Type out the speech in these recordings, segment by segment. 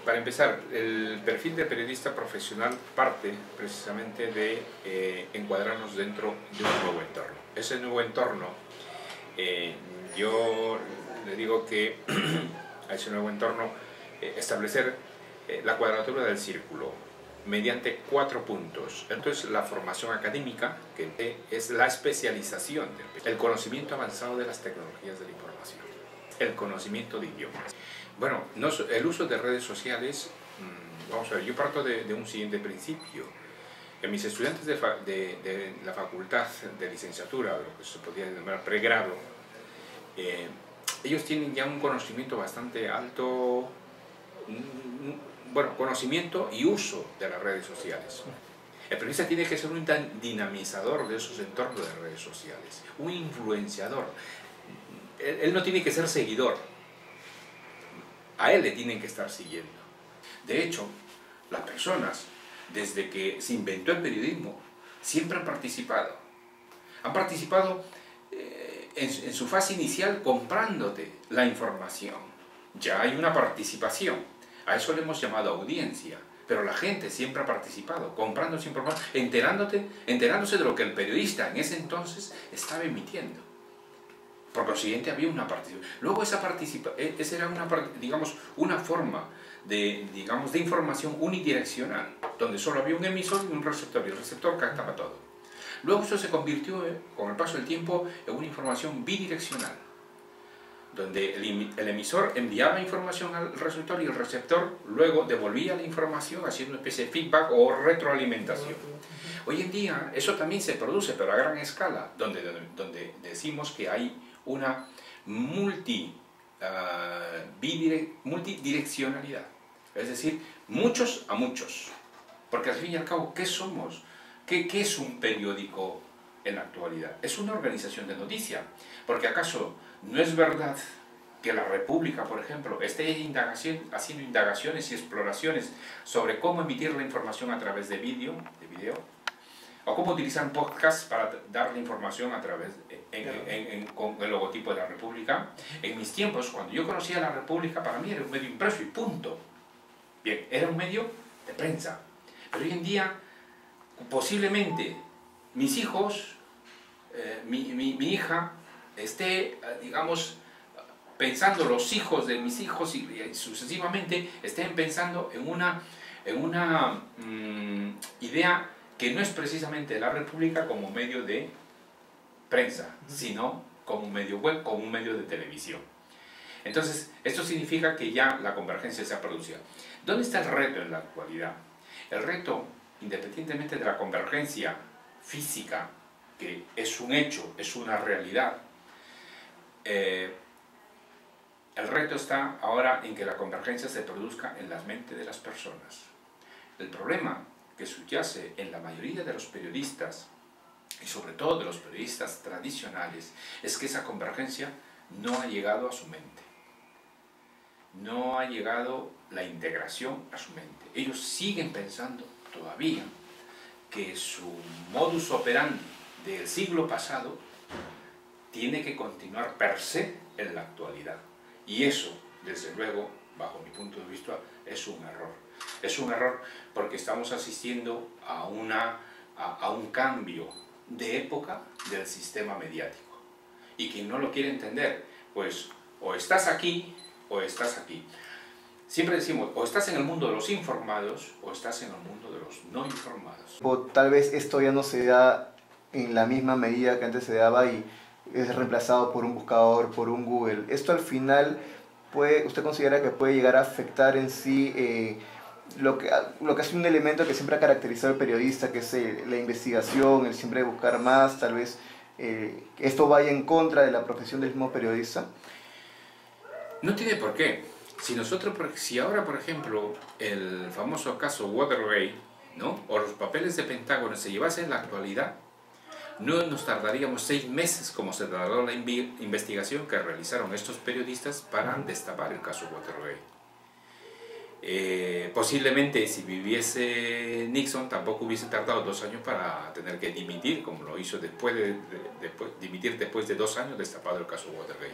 Para empezar, el perfil de periodista profesional parte precisamente de encuadrarnos dentro de un nuevo entorno. Ese nuevo entorno, yo le digo que a ese nuevo entorno establecer la cuadratura del círculo mediante 4 puntos. Entonces, la formación académica, que es la especialización, el conocimiento avanzado de las tecnologías de la información, el conocimiento de idiomas. Bueno, el uso de redes sociales, vamos a ver, yo parto de un siguiente principio. Mis estudiantes de la facultad de licenciatura, lo que se podría llamar pregrado, ellos tienen ya un conocimiento bastante alto, bueno, conocimiento y uso de las redes sociales. El periodista tiene que ser un dinamizador de esos entornos de redes sociales, un influenciador. Él no tiene que ser seguidor, a él le tienen que estar siguiendo. De hecho, las personas, desde que se inventó el periodismo, siempre han participado. Han participado en su fase inicial comprándote la información. Ya hay una participación. A eso le hemos llamado audiencia. Pero la gente siempre ha participado, comprando esa información, enterándose de lo que el periodista en ese entonces estaba emitiendo. Por consiguiente había una participación. Luego esa era una forma de información unidireccional, donde solo había un emisor y un receptor, y el receptor captaba todo. Luego eso se convirtió, con el paso del tiempo, en una información bidireccional, donde el emisor enviaba información al receptor y el receptor luego devolvía la información haciendo una especie de feedback o retroalimentación. Hoy en día eso también se produce, pero a gran escala, donde decimos que hay una multidireccionalidad, es decir, muchos a muchos, porque al fin y al cabo, ¿qué somos? ¿Qué es un periódico en la actualidad? Es una organización de noticia, porque ¿acaso no es verdad que la República, por ejemplo, esté haciendo indagaciones y exploraciones sobre cómo emitir la información a través de video, o cómo utilizar un podcast para dar la información a través con el logotipo de la República? En mis tiempos, cuando yo conocía la República, para mí era un medio impreso y punto. Bien, era un medio de prensa. Pero hoy en día, posiblemente, mis hijos, mi hija, esté, digamos, pensando, los hijos de mis hijos y sucesivamente, estén pensando en una idea que no es precisamente la República como medio de prensa, sino como un medio web, como un medio de televisión. Entonces, esto significa que ya la convergencia se ha producido. ¿Dónde está el reto en la actualidad? El reto, independientemente de la convergencia física, que es un hecho, es una realidad, el reto está ahora en que la convergencia se produzca en las mentes de las personas. El problema que subyace en la mayoría de los periodistas, y sobre todo de los periodistas tradicionales, es que esa convergencia no ha llegado a su mente. No ha llegado la integración a su mente. Ellos siguen pensando todavía que su modus operandi del siglo pasado tiene que continuar per se en la actualidad. Y eso, desde luego, bajo mi punto de vista, es un error. Es un error porque estamos asistiendo a un cambio de época del sistema mediático. Y quien no lo quiere entender, pues o estás aquí o estás aquí. Siempre decimos, o estás en el mundo de los informados o estás en el mundo de los no informados. O tal vez esto ya no se da en la misma medida que antes se daba y es reemplazado por un buscador, por un Google. Esto al final, ¿usted considera que puede llegar a afectar en sí lo que es un elemento que siempre ha caracterizado al periodista, que es la investigación, el siempre buscar más? Tal vez esto vaya en contra de la profesión del mismo periodista. No tiene por qué. Si ahora, por ejemplo, el famoso caso Watergate, ¿no?, o los papeles de Pentágono se llevasen en la actualidad, no nos tardaríamos 6 meses como se tardó la investigación que realizaron estos periodistas para destapar el caso Watergate. Posiblemente si viviese Nixon tampoco hubiese tardado 2 años para tener que dimitir, como lo hizo dimitir después de 2 años destapado el caso Watergate.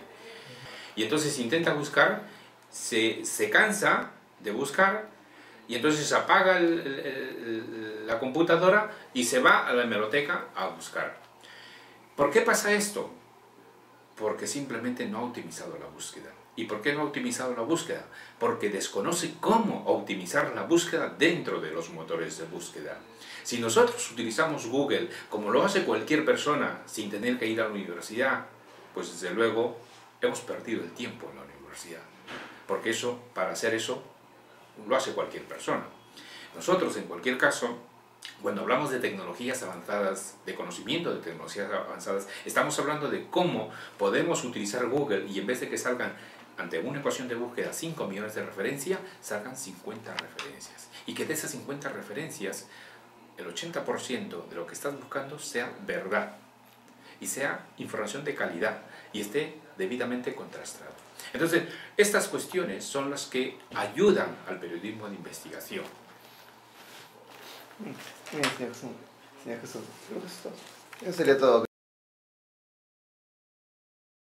Y entonces intenta buscar, se cansa de buscar, y entonces apaga la computadora y se va a la hemeroteca a buscar. ¿Por qué pasa esto? Porque simplemente no ha optimizado la búsqueda. ¿Y por qué no ha optimizado la búsqueda? Porque desconoce cómo optimizar la búsqueda dentro de los motores de búsqueda. Si nosotros utilizamos Google como lo hace cualquier persona sin tener que ir a la universidad, pues desde luego hemos perdido el tiempo en la universidad. Porque eso, para hacer eso, lo hace cualquier persona. Nosotros, en cualquier caso, cuando hablamos de tecnologías avanzadas, de conocimiento de tecnologías avanzadas, estamos hablando de cómo podemos utilizar Google y en vez de que salgan ante una ecuación de búsqueda 5 millones de referencias, salgan 50 referencias. Y que de esas 50 referencias, el 80% de lo que estás buscando sea verdad y sea información de calidad y esté debidamente contrastado. Entonces, estas cuestiones son las que ayudan al periodismo de investigación. Señor Jesús, creo que eso sería todo.